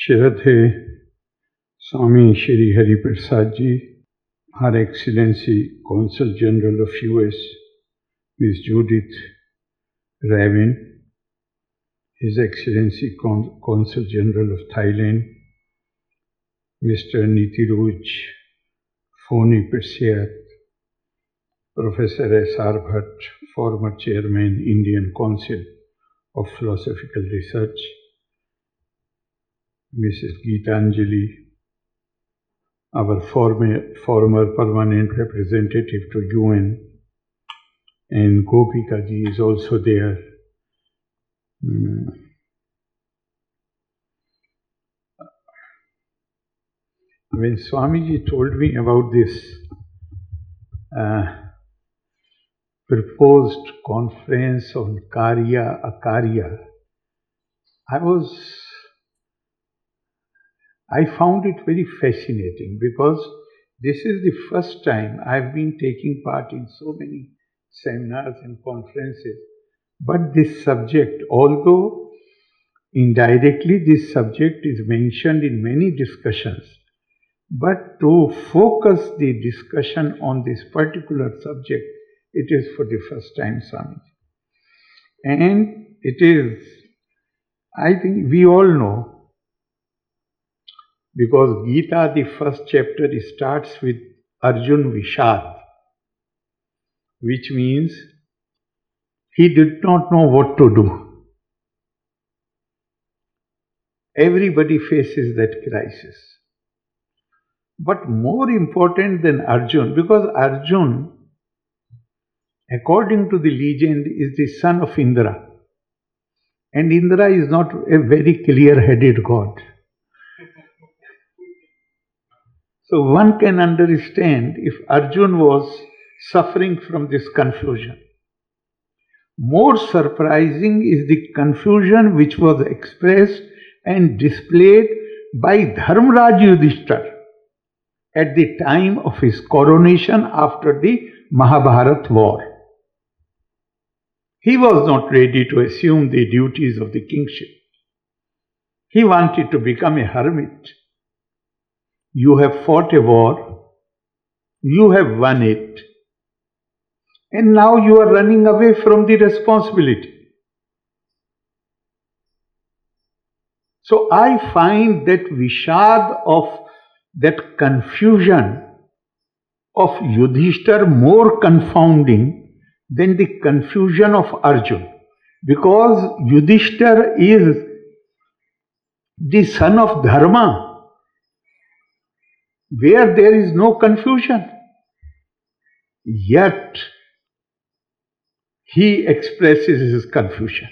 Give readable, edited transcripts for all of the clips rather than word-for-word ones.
Shraddhe Swami Shrihariprasd Ji, Her Excellency Consul General of US, Ms.JUdith Ravin, His Excellency Consul General of Thailand, Mr. Nitirooge PHoneprasert, Professor S.R. Bhatt, former Chairman, Indian Council of Philosophical Research, Mrs. Geetanjali, our former permanent representative to UN, and Gopika ji is also there. When Swamiji told me about this proposed conference on Karya Akarya, I found it very fascinating because this is the first time I've been taking part in so many seminars and conferences. But this subject, although indirectly this subject is mentioned in many discussions, but to focus the discussion on this particular subject, it is for the first time, Swamiji. And it is, I think we all know, because Gita, the first chapter, starts with Arjun Vishad, which means he did not know what to do. Everybody faces that crisis. But more important than Arjun, because Arjun, according to the legend, is the son of Indra. And Indra is not a very clear-headed god. So one can understand if Arjun was suffering from this confusion. More surprising is the confusion which was expressed and displayed by Dharmraj Yudhishthira at the time of his coronation after the Mahabharat war. He was not ready to assume the duties of the kingship. He wanted to become a hermit. You have fought a war, you have won it, and now you are running away from the responsibility. So I find that Vishad of that confusion of Yudhishthira more confounding than the confusion of Arjun, because Yudhishthira is the son of Dharma, where there is no confusion. Yet he expresses his confusion.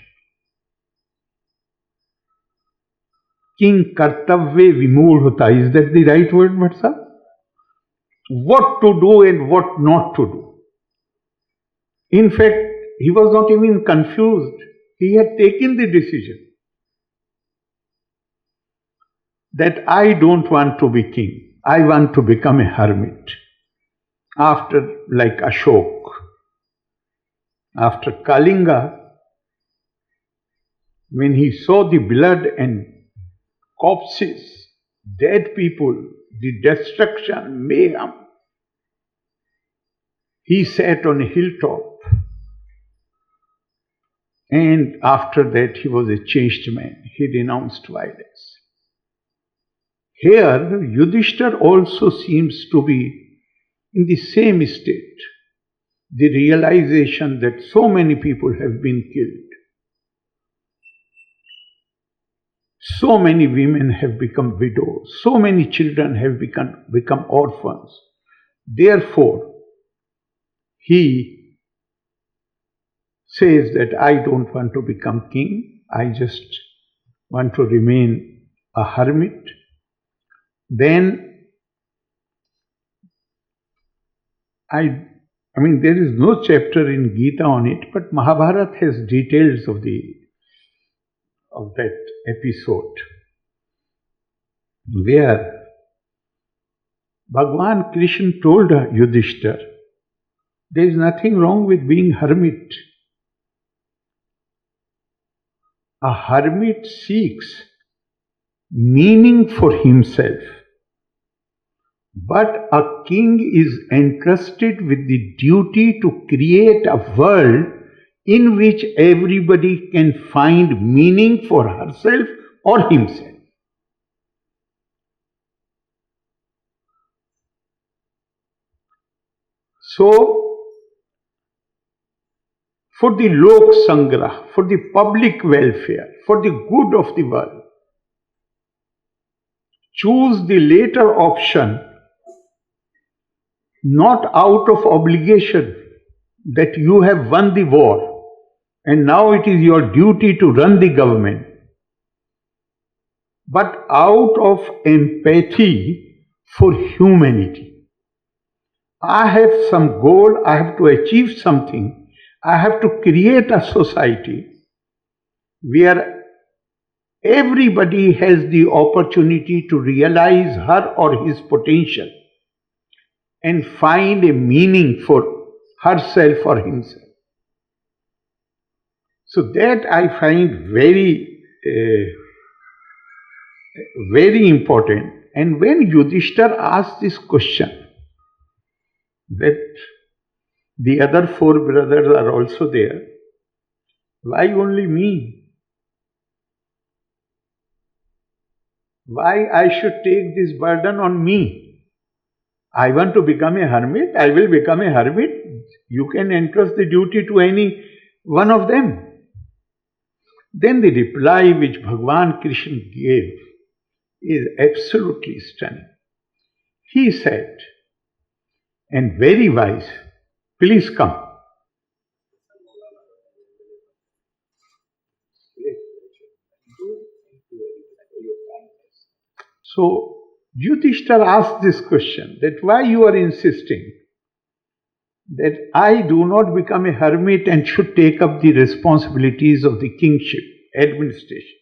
King Kartavya Vimudhata, is that the right word, Bhatt? What to do and what not to do. In fact, he was not even confused. He had taken the decision that I don't want to be king. I want to become a hermit. After, like Ashok, after Kalinga, when he saw the blood and corpses, dead people, the destruction, mayhem, he sat on a hilltop. And after that, he was a changed man. He renounced violence. Here, Yudhishthira also seems to be in the same state. The realization that so many people have been killed. So many women have become widows. So many children have become orphans. Therefore, he says that I don't want to become king. I just want to remain a hermit. Then, I mean, there is no chapter in Gita on it, but Mahabharata has details of that episode, where Bhagwan Krishna told Yudhishthira, there is nothing wrong with being hermit. A hermit seeks meaning for himself, but a king is entrusted with the duty to create a world in which everybody can find meaning for herself or himself. So, for the Lok Sangrah, for the public welfare, for the good of the world, choose the later option, not out of obligation that you have won the war and now it is your duty to run the government, but out of empathy for humanity. I have some goal, I have to achieve something, I have to create a society where everybody has the opportunity to realize her or his potential and find a meaning for herself or himself. So that I find very, very important. And when Yudhishthira asked this question, that the other four brothers are also there, why only me? Why I should take this burden on me? I want to become a hermit, I will become a hermit. You can entrust the duty to any one of them. Then the reply which Bhagwan Krishna gave is absolutely stunning. He said, and very wise, please come. So, Yudhishthira asked this question, that why you are insisting that I do not become a hermit and should take up the responsibilities of the kingship, administration.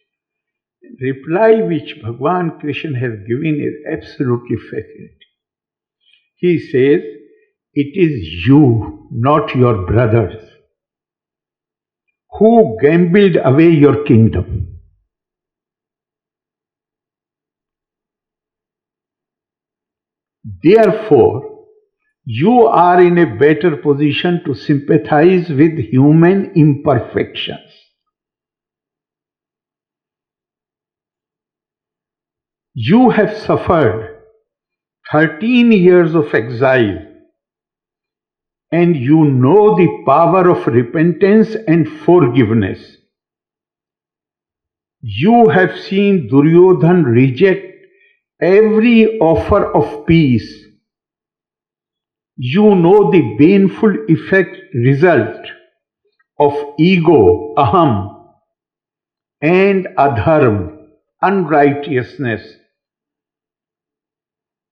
The reply which Bhagwan Krishna has given is absolutely fascinating. He says, it is you, not your brothers, who gambled away your kingdom. Therefore, you are in a better position to sympathize with human imperfections. You have suffered 13 years of exile, and you know the power of repentance and forgiveness. You have seen Duryodhan reject every offer of peace. You know the painful result of ego, aham, and adharma, unrighteousness.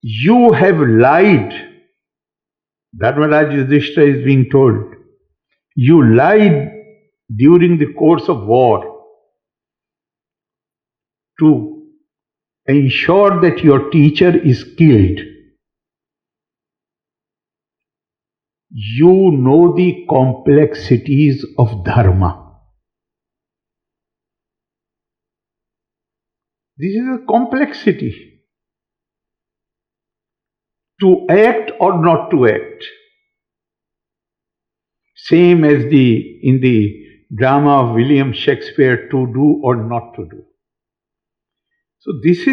You have lied. Dharmaraj Yudhishthira is being told, you lied during the course of war to ensure that your teacher is killed. You know the complexities of dharma. This is a complexity. To act or not to act. Same as in the drama of William Shakespeare, to do or not to do. So these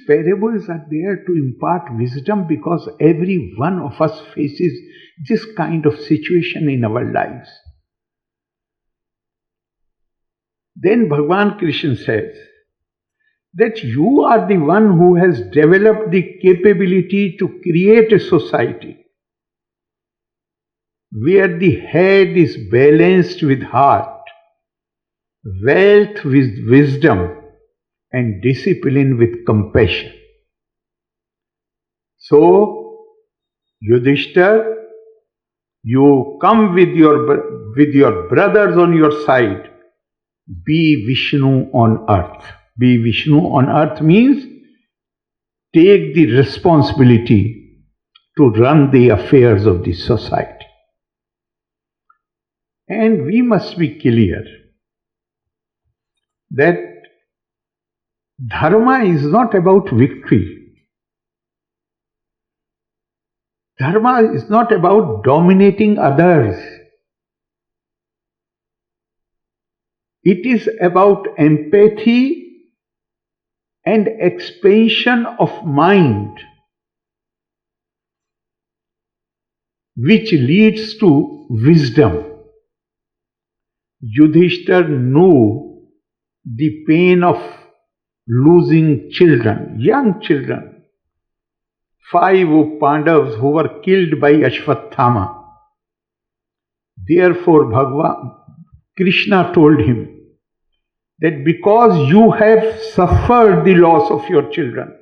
parables are there to impart wisdom, because every one of us faces this kind of situation in our lives. Then Bhagwan Krishna says that you are the one who has developed the capability to create a society where the head is balanced with heart, wealth with wisdom, and discipline with compassion. So, Yudhishthira, you come with your brothers on your side be Vishnu on earth. Be Vishnu on earth means take the responsibility to run the affairs of the society. And we must be clear that Dharma is not about victory. Dharma is not about dominating others. It is about empathy and expansion of mind, which leads to wisdom. Yudhishthir knew the pain of losing children, young children. 5 of Pandavas who were killed by Ashwatthama. Therefore, Krishna told him that because you have suffered the loss of your children,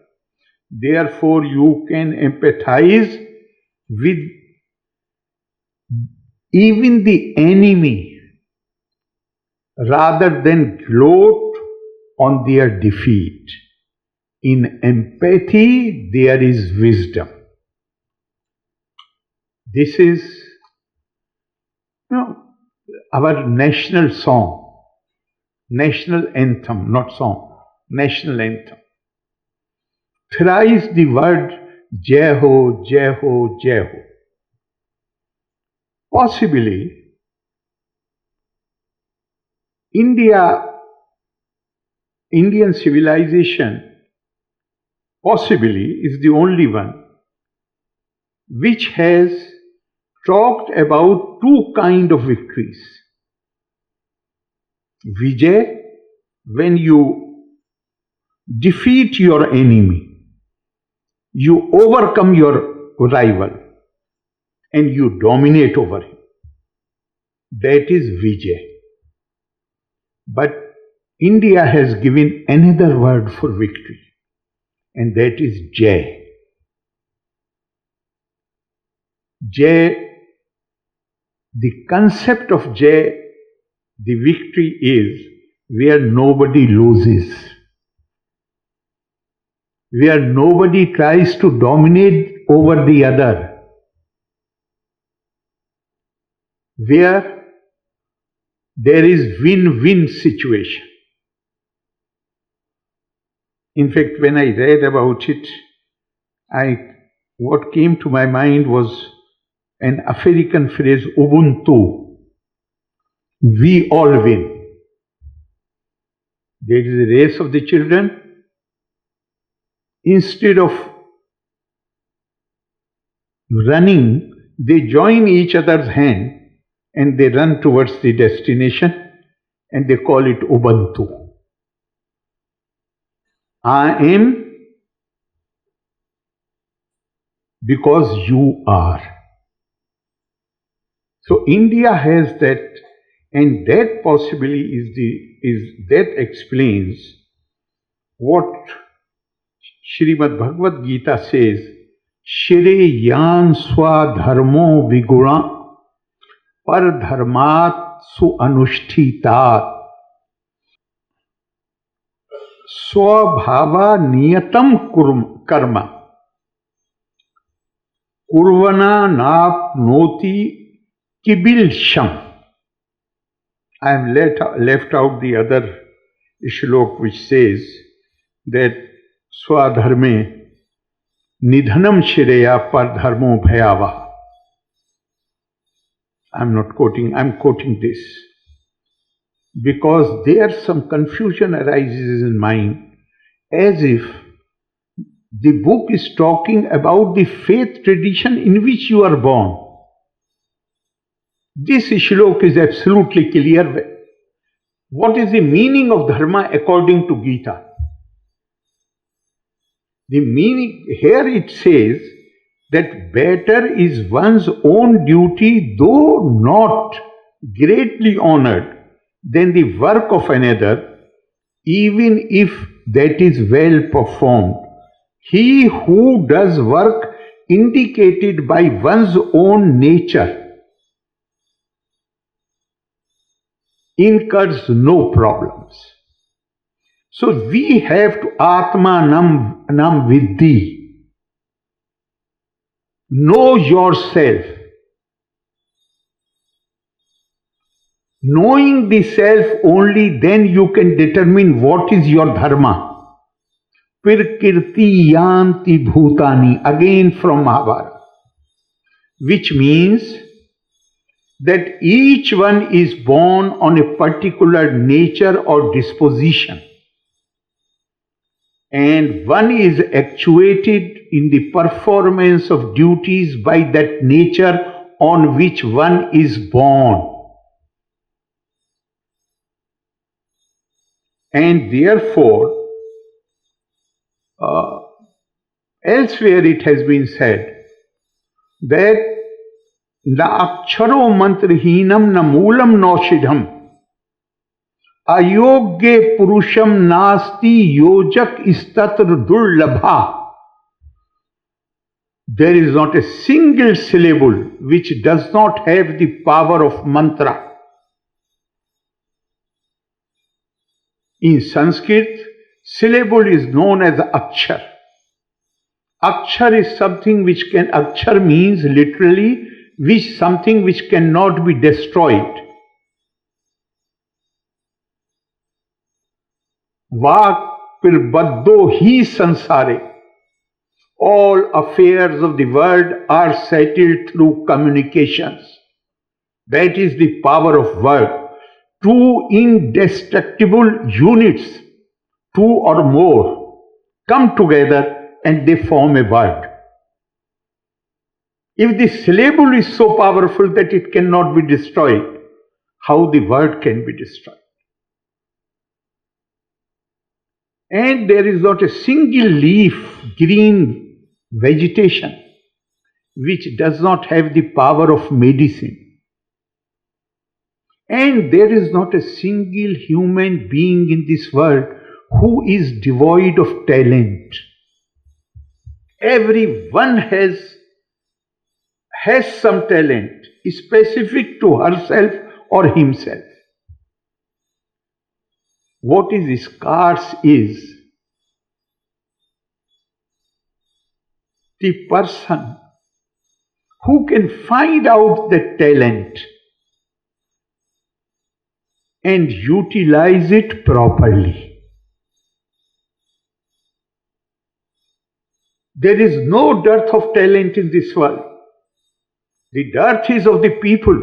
therefore you can empathize with even the enemy rather than gloat on their defeat. In empathy, there is wisdom. This is, our national song, national anthem, not song, national anthem. Thrice the word Jai Ho, Jai Ho, Jai Ho. Possibly, Indian civilization possibly is the only one which has talked about 2 kinds of victories. Vijay, when you defeat your enemy, you overcome your rival and you dominate over him. That is Vijay. But India has given another word for victory, and that is Jai. Jai, the concept of Jai, the victory is where nobody loses, where nobody tries to dominate over the other, where there is win-win situation. In fact, when I read about it, what came to my mind was an African phrase, Ubuntu. We all win. There is a race of the children. Instead of running, they join each other's hand and they run towards the destination and they call it Ubuntu. I am because you are. So India has that, and that possibly that explains what Srimad Bhagavad Gita says, Shreyan swadharmo viguna par dharmat su anushtitat swabhava niyatam karma kurvana napnoti kibilsham. I have left out the other shlok which says that swadharme nidhanam shreya par dharmo bhayava. I'm quoting this. Because there some confusion arises in mind, as if the book is talking about the faith tradition in which you are born. This shlok is absolutely clear. What is the meaning of dharma according to Gita? The meaning, here it says that better is one's own duty, though not greatly honored, than the work of another, even if that is well performed. He who does work indicated by one's own nature incurs no problems. So we have to Atma nam vidhi. Know yourself. Knowing the self only, then you can determine what is your dharma. Pirkirti yanti bhutani, again from Mahabharata, which means that each one is born on a particular nature or disposition, and one is actuated in the performance of duties by that nature on which one is born. And therefore, elsewhere it has been said that na aksharo mantrahinam na moolam naushidham ayogye purusham nasti yojak istatr durlabha. There is not a single syllable which does not have the power of mantra. In Sanskrit, syllable is known as akshar. Akshar is something which can, akshar means literally something which cannot be destroyed. Vak pirbaddo hi sansare. All affairs of the world are settled through communications. That is the power of word. Two indestructible units, two or more, come together and they form a word. If the syllable is so powerful that it cannot be destroyed, how the word can be destroyed? And there is not a single leaf, green vegetation, which does not have the power of medicine. And there is not a single human being in this world who is devoid of talent. Everyone has some talent specific to herself or himself. What is scarce is the person who can find out the talent and utilize it properly. There is no dearth of talent in this world. The dearth is of the people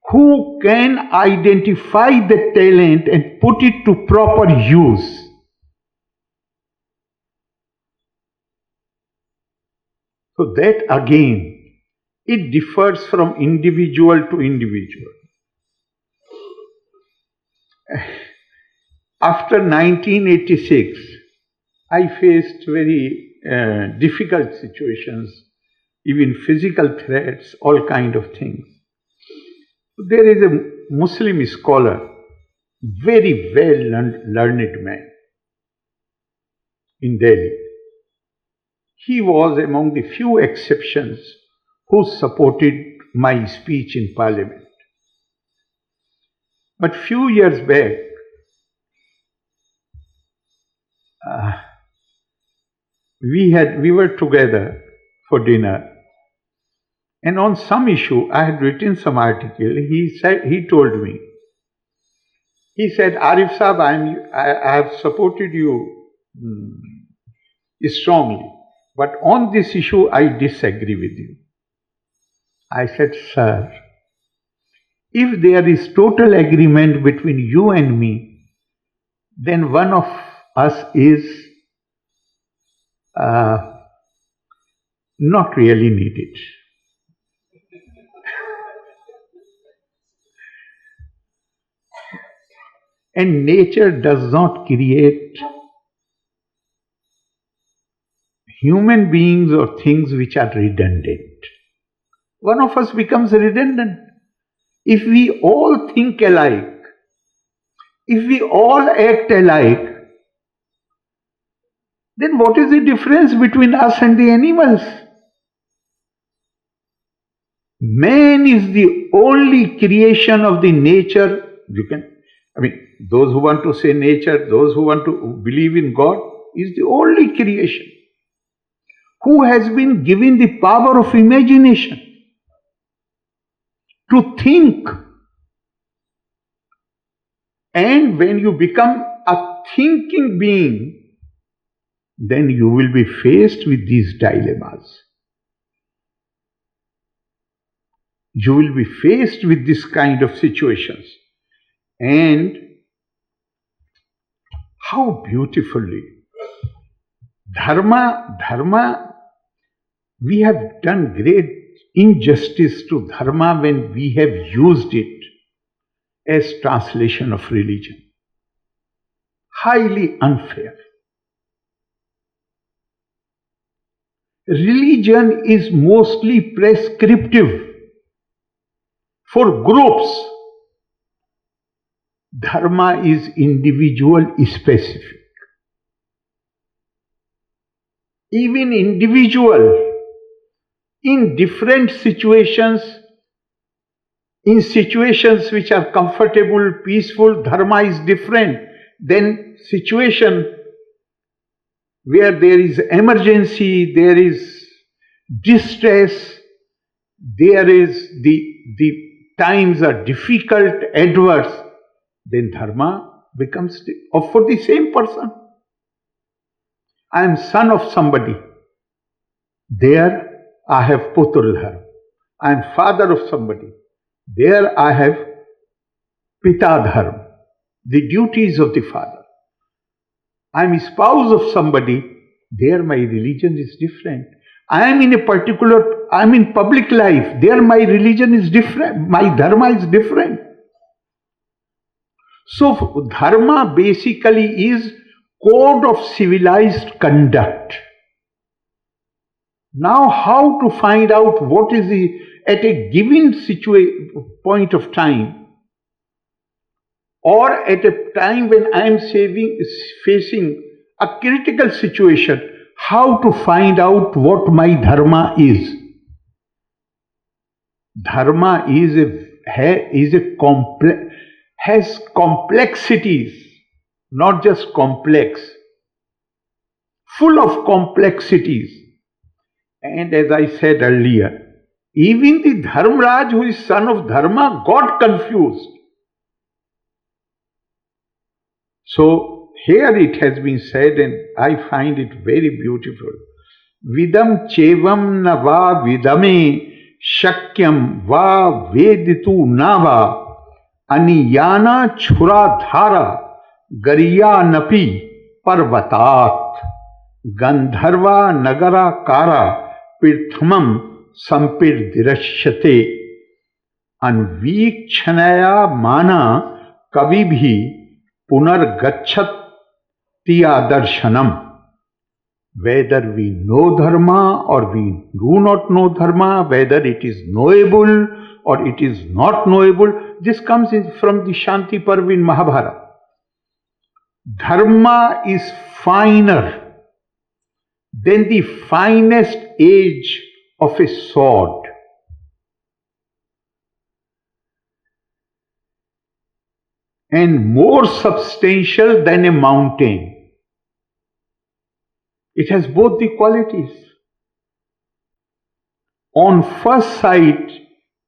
who can identify the talent and put it to proper use. So that again, it differs from individual to individual. After 1986, I faced very difficult situations, even physical threats, all kind of things. There is a Muslim scholar, very well learned man in Delhi. He was among the few exceptions who supported my speech in Parliament. But few years back, we were together for dinner, and on some issue I had written some article. He told me, he said, Arif Sahab, I have supported you strongly, but on this issue I disagree with you. I said, sir, if there is total agreement between you and me, then one of us is not really needed. And nature does not create human beings or things which are redundant. One of us becomes redundant. If we all think alike, if we all act alike, then what is the difference between us and the animals? Man is the only creation of the nature. Those who want to say nature, those who want to believe in God, is the only creation who has been given the power of imagination to think. And when you become a thinking being, then you will be faced with these dilemmas. You will be faced with this kind of situations. And how beautifully dharma, we have done great injustice to dharma when we have used it as translation of religion. Highly unfair. Religion is mostly prescriptive for groups. Dharma is individual specific. Even individual, in different situations, in situations which are comfortable, peaceful, dharma is different than situation where there is emergency, there is distress, there is the times are difficult, adverse, then dharma becomes for the same person. I am son of somebody. There I have putra dharma. I am father of somebody. There I have pita dharma, the duties of the father. I am spouse of somebody. There my religion is different. I am in public life. There my religion is different. My dharma is different. So dharma basically is code of civilized conduct. Now how to find out what is at a given point of time, or at a time when I am facing a critical situation, how to find out what my dharma is? Dharma has complexities, not just complex, full of complexities. And as I said earlier, even the Dharmaraj, who is son of Dharma, got confused. So here it has been said, and I find it very beautiful. Vidam chevam na va vidame shakyam va veditu nava aniyana chura dhara gariya napi parvatat gandharva nagara kara pirthamam sampir dirashyate anvikchanaya mana kabibhi punargachat tiya darshanam. Whether we know dharma or we do not know dharma, whether it is knowable or it is not knowable, this comes from the Shanti Parv in Mahabharata. Dharma is finer than the finest edge of a sword. And more substantial than a mountain. It has both the qualities. On first sight,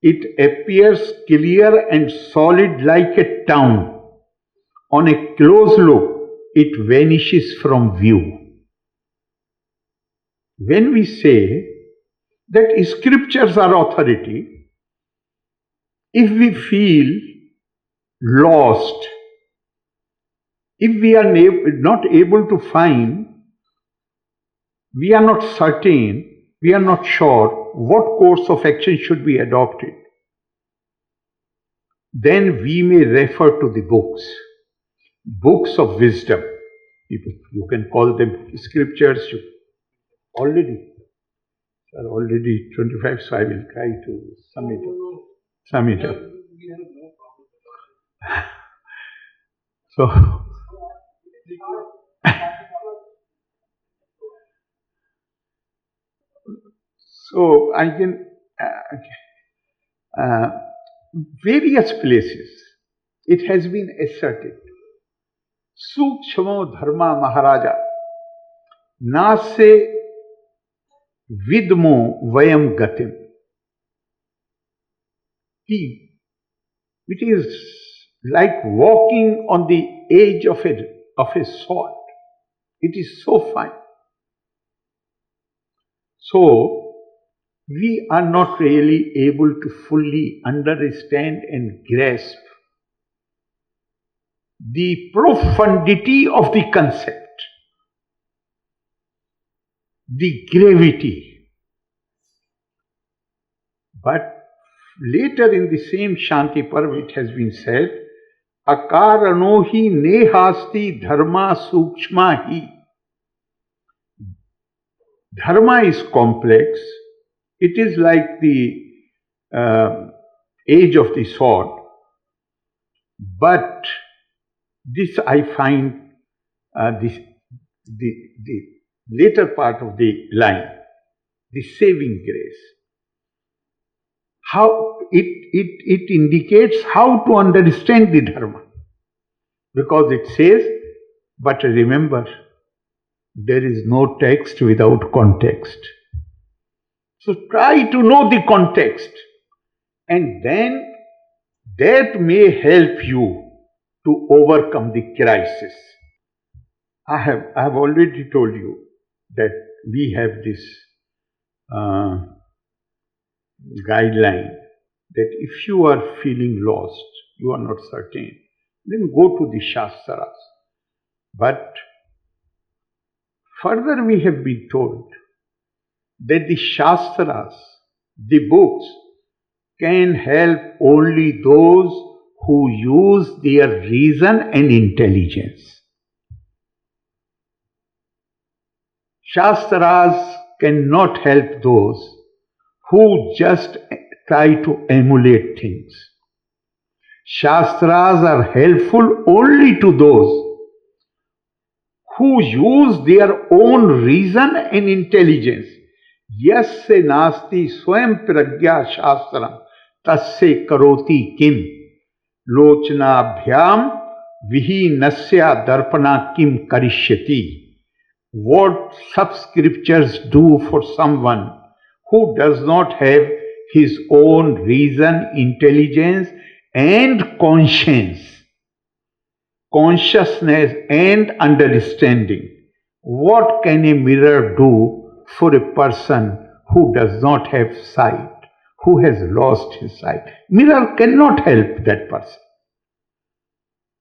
it appears clear and solid like a town. On a close look, it vanishes from view. When we say that scriptures are authority, if we feel lost, if we are not able to find, we are not certain, we are not sure what course of action should be adopted, then we may refer to the books of wisdom. You can call them scriptures. Already 25, so I will try to sum it up. So I can, uh, various places, it has been asserted, Sukshmo Dharma Maharaja, Nase Vidmo Vayam Gatim. It is like walking on the edge of a sword. It is so fine. So, we are not really able to fully understand and grasp the profundity of the concept, the gravity. But later in the same Shanti Parv it has been said, Akarano hi nehasti dharma sukshma hi. Dharma is complex. It is like the edge of the sword. But this I find the later part of the line, the saving grace. How it indicates how to understand the dharma. Because it says, but remember, there is no text without context. So try to know the context, and then that may help you to overcome the crisis. I have already told you that we have this guideline that if you are feeling lost, you are not certain, then go to the Shastras. But further we have been told that the Shastras, the books, can help only those who use their reason and intelligence. Shastras cannot help those who just try to emulate things. Shastras are helpful only to those who use their own reason and intelligence. Yasya nasti swayam pragya shastram tasya karoti kim lochanabhyam vihinasya darpana kim karishyati. What sub-scriptures do for someone who does not have his own reason, intelligence and consciousness and understanding. What can a mirror do for a person who does not have sight, who has lost his sight? Mirror cannot help that person.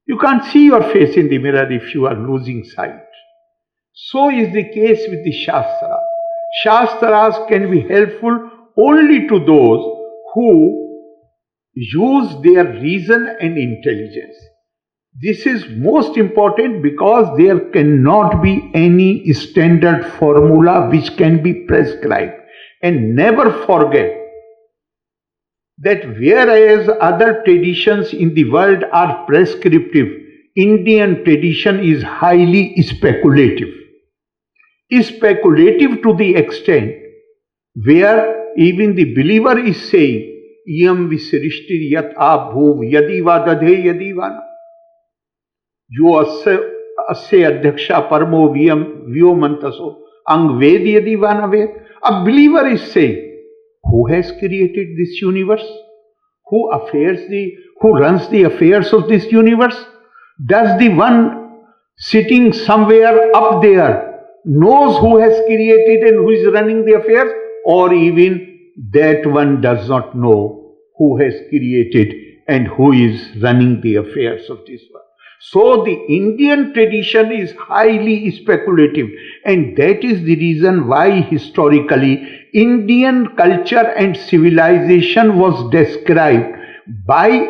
You can't see your face in the mirror if you are losing sight. So is the case with the Shastras. Shastras can be helpful only to those who use their reason and intelligence. This is most important because there cannot be any standard formula which can be prescribed. And never forget that whereas other traditions in the world are prescriptive, Indian tradition is highly speculative. Speculative to the extent where even the believer is saying, Iyam visrishtir yat abhuv yadi vadadhe yadi vana. Yo asya adhyaksha parmo vyomantaso ang ved yadi vana ved. A believer is saying, who has created this universe? Who runs the affairs of this universe? Does the one sitting somewhere up there knows who has created and who is running the affairs, or even that one does not know who has created and who is running the affairs of this world? So the Indian tradition is highly speculative, and that is the reason why historically Indian culture and civilization was described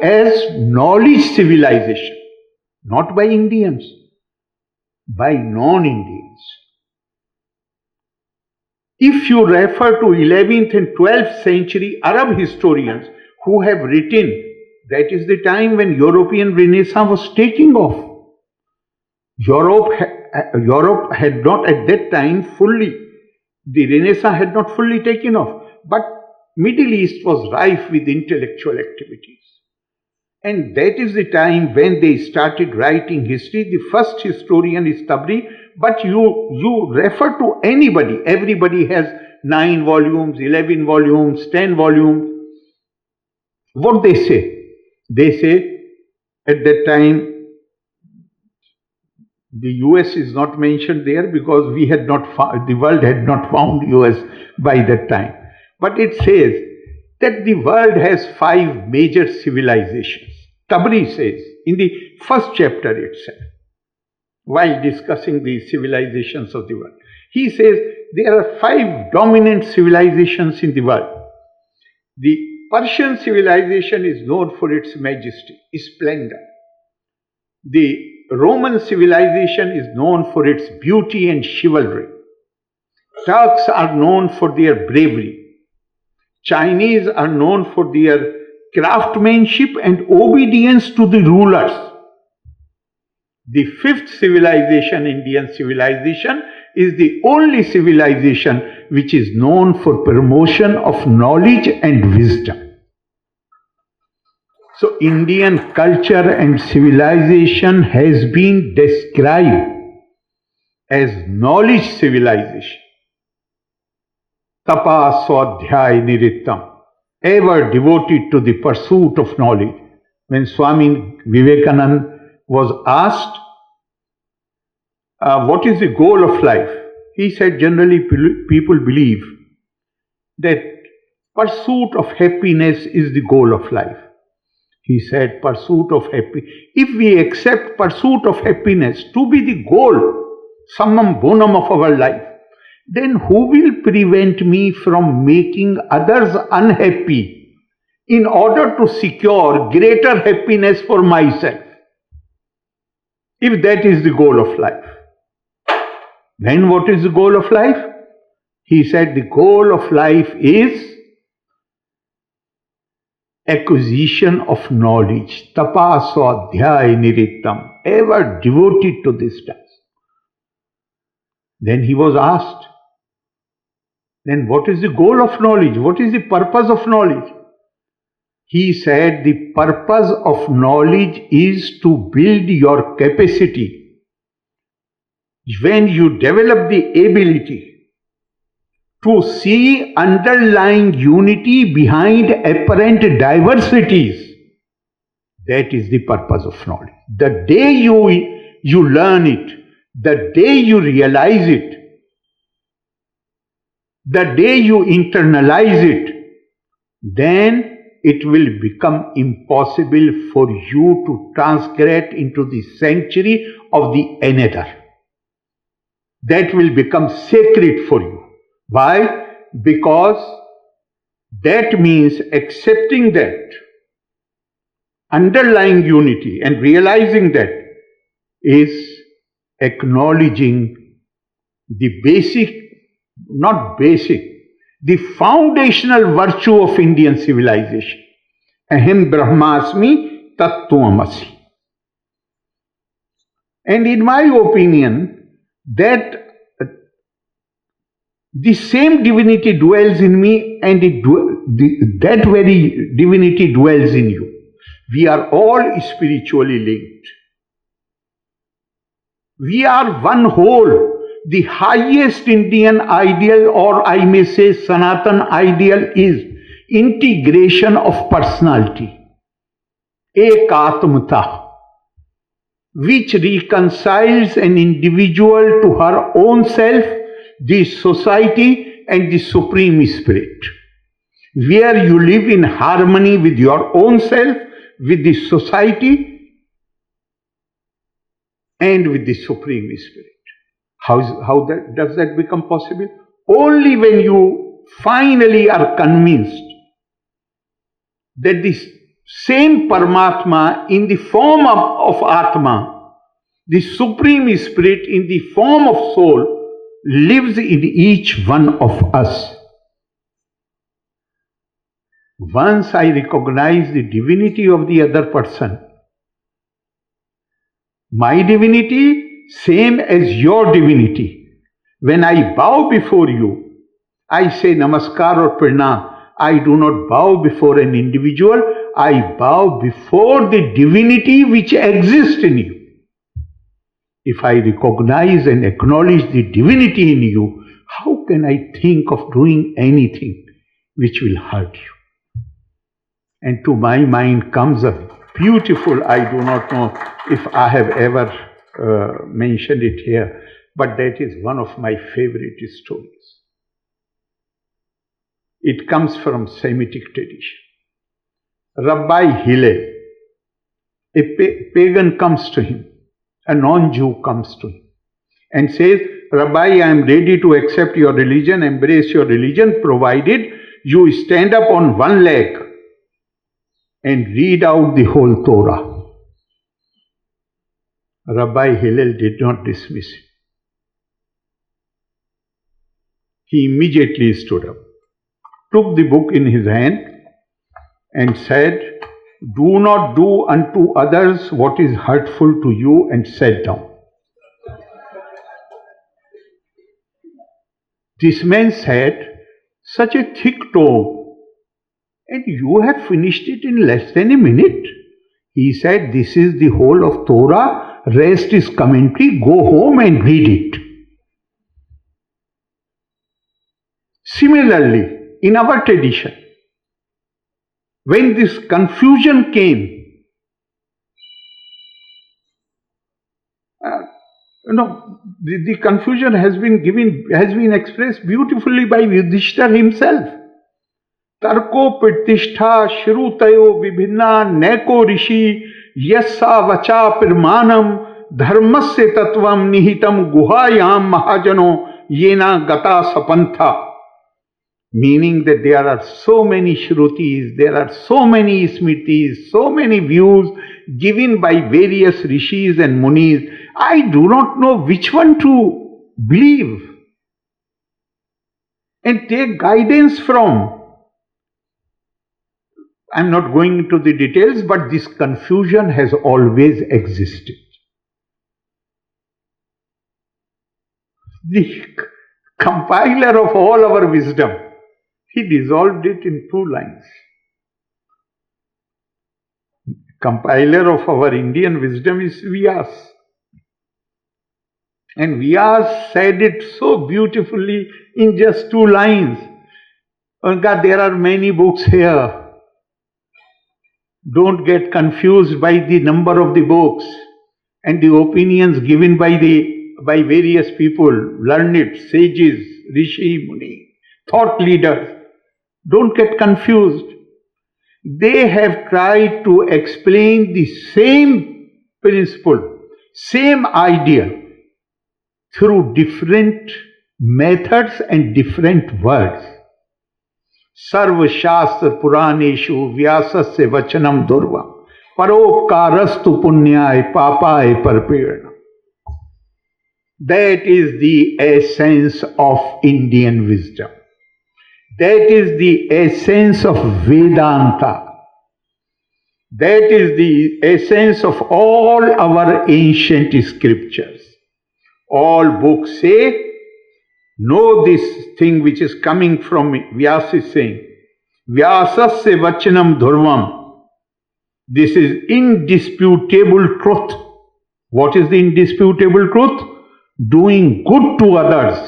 as knowledge civilization, not by Indians, by non-Indians. If you refer to 11th and 12th century Arab historians who have written, that is the time when European Renaissance was taking off. Europe had not at that time the Renaissance had not fully taken off. But Middle East was rife with intellectual activities. And that is the time when they started writing history. The first historian is Tabri, but you refer to anybody. Everybody has 9 volumes, 11 volumes, 10 volumes. What they say? They say at that time, the US is not mentioned there because we had not the world had not found US by that time. But it says that the world has 5 major civilizations. Tabri says in the first chapter itself, while discussing the civilizations of the world, he says there are 5 dominant civilizations in the world. The Persian civilization is known for its majesty, splendor. The Roman civilization is known for its beauty and chivalry. Turks are known for their bravery. Chinese are known for their craftsmanship and obedience to the rulers. The 5th civilization, Indian civilization, is the only civilization which is known for promotion of knowledge and wisdom. So Indian culture and civilization has been described as knowledge civilization. Tapa swadhyay nirittam, ever devoted to the pursuit of knowledge. When Swami Vivekananda was asked, what is the goal of life? He said, generally people believe that pursuit of happiness is the goal of life. He said, pursuit of happiness. If we accept pursuit of happiness to be the goal, summum bonum of our life, then who will prevent me from making others unhappy in order to secure greater happiness for myself? If that is the goal of life. Then what is the goal of life? He said the goal of life is acquisition of knowledge. Tapa swadhyay nirittam, ever devoted to this task. Then he was asked, then what is the goal of knowledge? What is the purpose of knowledge? He said the purpose of knowledge is to build your capacity. When you develop the ability to see underlying unity behind apparent diversities, that is the purpose of knowledge. The day you learn it, the day you realize it, the day you internalize it, then it will become impossible for you to transgress into the sanctuary of the another. That will become sacred for you. Why? Because that means accepting that underlying unity and realizing that is acknowledging the the foundational virtue of Indian civilization. Aham brahmasmi tattvamasi. And in my opinion, that the same divinity dwells in me and that very divinity dwells in you. We are all spiritually linked. We are one whole. The highest Indian ideal, or I may say Sanatan ideal, is integration of personality. Ekatmata, which reconciles an individual to her own self, the society and the Supreme Spirit. Where you live in harmony with your own self, with the society and with the Supreme Spirit. How does that become possible? Only when you finally are convinced that this same Paramatma in the form of Atma, the Supreme Spirit in the form of soul, lives in each one of us. Once I recognize the divinity of the other person, my divinity same as your divinity. When I bow before you, I say namaskar or pranam. I do not bow before an individual, I bow before the divinity which exists in you. If I recognize and acknowledge the divinity in you, how can I think of doing anything which will hurt you? And to my mind comes a beautiful, I do not know if I have ever mentioned it here, but that is one of my favorite stories. It comes from Semitic tradition. Rabbi Hillel, a pagan comes to him, a non-Jew comes to him and says, Rabbi, I am ready to accept your religion, embrace your religion, provided you stand up on one leg and read out the whole Torah. Rabbi Hillel did not dismiss him. He immediately stood up, took the book in his hand and said, do not do unto others what is hurtful to you, and sat down. This man said, such a thick tome, and you have finished it in less than a minute. He said, this is the whole of Torah, rest is commentary, go home and read it. Similarly, in our tradition, when this confusion came, the confusion has been expressed beautifully by Yudhishthira himself. Tarko pratishtha shrutayo vibhinna neko rishi yassa vacha pirmanam dharmasya tattvam nihitam guhayam mahajano yena gata sapantha. Meaning that there are so many shrutis, there are so many smritis, so many views given by various rishis and munis. I do not know which one to believe and take guidance from. I am not going into the details, but this confusion has always existed. The compiler of all our wisdom, he dissolved it in 2 lines. Compiler of our Indian wisdom is Vyas. And Vyas said it so beautifully in just 2 lines. Oh God, there are many books here. Don't get confused by the number of the books and the opinions given by various people, learned sages, rishi, muni, thought leaders. Don't get confused. They have tried to explain the same principle, same idea through different methods and different words. Sarva Shastra Puraneshu Vyasasya Vachanam Durvam Paropkarastu Punyai Papai Parpirna. That is the essence of Indian wisdom. That is the essence of Vedanta. That is the essence of all our ancient scriptures. All books say, know this thing which is coming from Vyasa is saying, Vyasasya Vachanam Dhurvam. This is indisputable truth. What is the indisputable truth? Doing good to others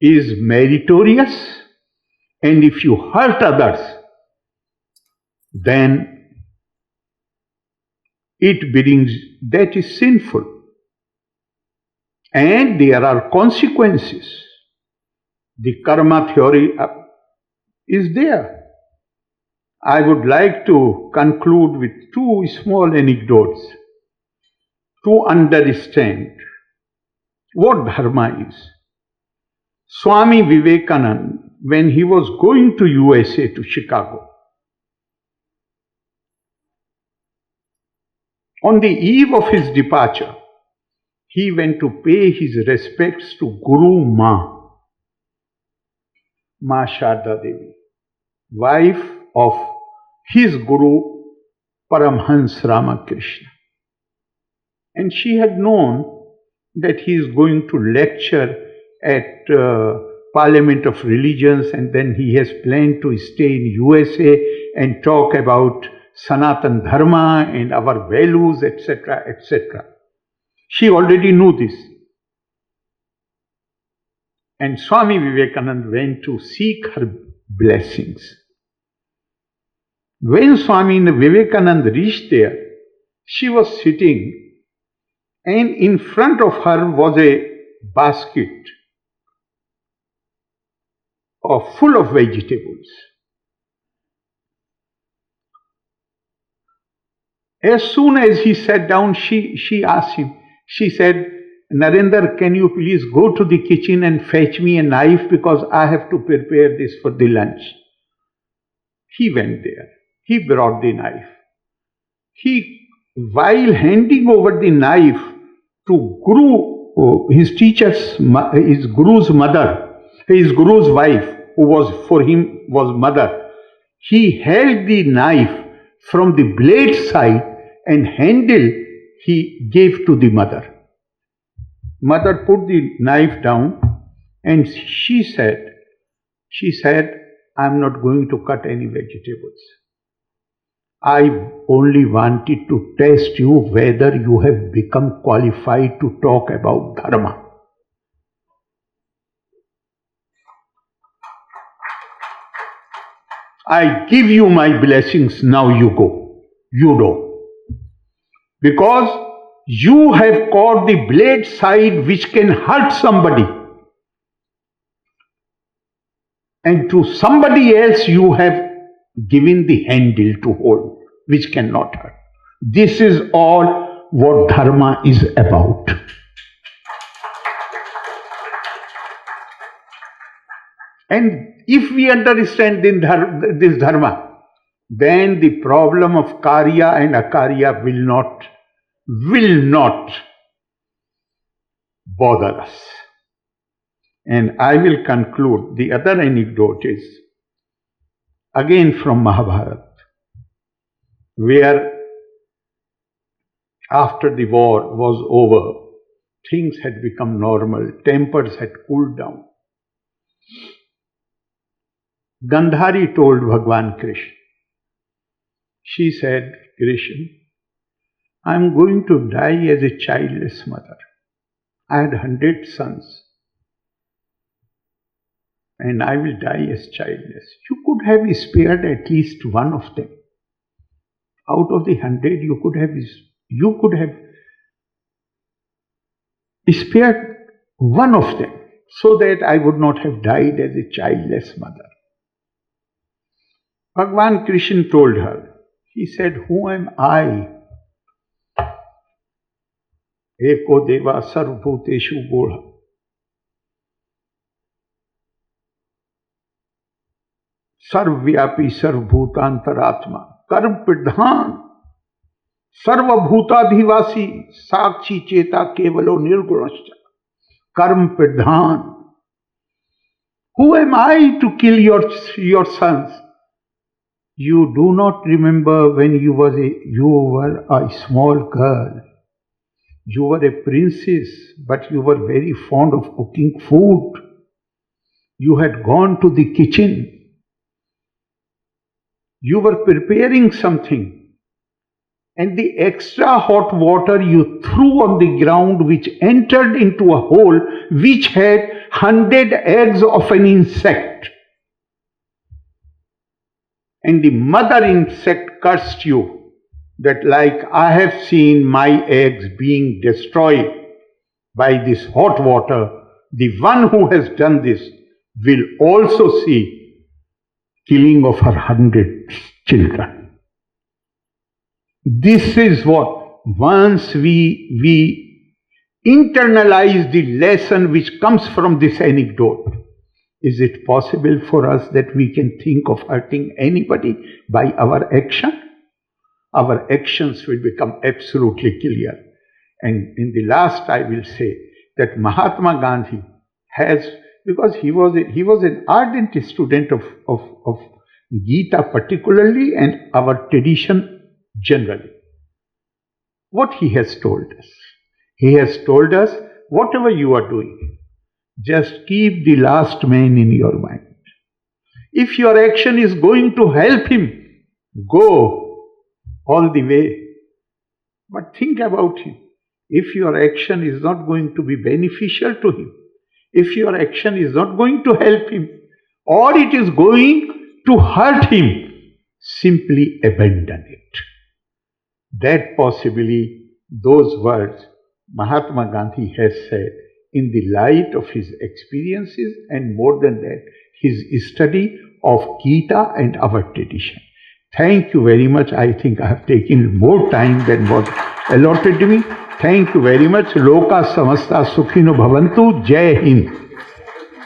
is meritorious, and if you hurt others, then that is sinful. And there are consequences. The karma theory is there. I would like to conclude with 2 small anecdotes to understand what dharma is. Swami Vivekananda, when he was going to USA, to Chicago, on the eve of his departure, he went to pay his respects to Guru Ma Sharda Devi, wife of his Guru Paramhans Ramakrishna. And she had known that he is going to lecture at Parliament of Religions, and then he has planned to stay in USA and talk about Sanatan Dharma and our values, etc., etc. She already knew this. And Swami Vivekananda went to seek her blessings. When Swami Vivekananda reached there, she was sitting, and in front of her was a basket full of vegetables. As soon as he sat down, she asked him, she said, Narendra, can you please go to the kitchen and fetch me a knife because I have to prepare this for the lunch. He went there. He brought the knife. While handing over the knife to Guru, his Guru's mother, his Guru's wife, who was for him was mother, he held the knife from the blade side and handle he gave to the mother. Mother put the knife down and she said, I'm not going to cut any vegetables. I only wanted to test you whether you have become qualified to talk about Dharma. I give you my blessings, now you go. You know. Because you have caught the blade side which can hurt somebody. And to somebody else you have given the handle to hold, which cannot hurt. This is all what Dharma is about. And if we understand this Dharma, then the problem of Karya and Akarya will not bother us. And I will conclude. The other anecdote is again from Mahabharata, where after the war was over, things had become normal, tempers had cooled down. Gandhari told Bhagwan Krishna, she said, Krishna, I am going to die as a childless mother. I had 100 sons, and I will die as childless. You could have spared at least one of them. Out of the 100, you could have spared one of them, so that I would not have died as a childless mother. Bhagwan Krishna told her, he said, who am I? Eko deva sarvbhuteshu godha. Sarvvyapi sarvbhutantaratma. Karm pradhan. Sarvabhutadhivasi. Sakshi cheta kevalo nirgunascha. Karm pradhan. Who am I to kill your sons? You do not remember when you were a small girl. You were a princess, but you were very fond of cooking food. You had gone to the kitchen. You were preparing something, and the extra hot water you threw on the ground, which entered into a hole which had 100 eggs of an insect. And the mother insect cursed you that, like I have seen my eggs being destroyed by this hot water, the one who has done this will also see killing of her 100 children. This is what, once we internalize the lesson which comes from this anecdote, is it possible for us that we can think of hurting anybody by our action? Our actions will become absolutely clear. And in the last, I will say that Mahatma Gandhi has, because he was an ardent student of Gita particularly and our tradition generally. What he has told us? He has told us, whatever you are doing, Just keep the last man in your mind. If your action is going to help him, go all the way. But think about him. If your action is not going to be beneficial to him, if your action is not going to help him, or it is going to hurt him, simply abandon it. That possibly those words Mahatma Gandhi has said in the light of his experiences and more than that, his study of Gita and our tradition. Thank you very much. I think I have taken more time than what allotted to me. Thank you very much. Loka samasta sukhino bhavantu. Jai Hind.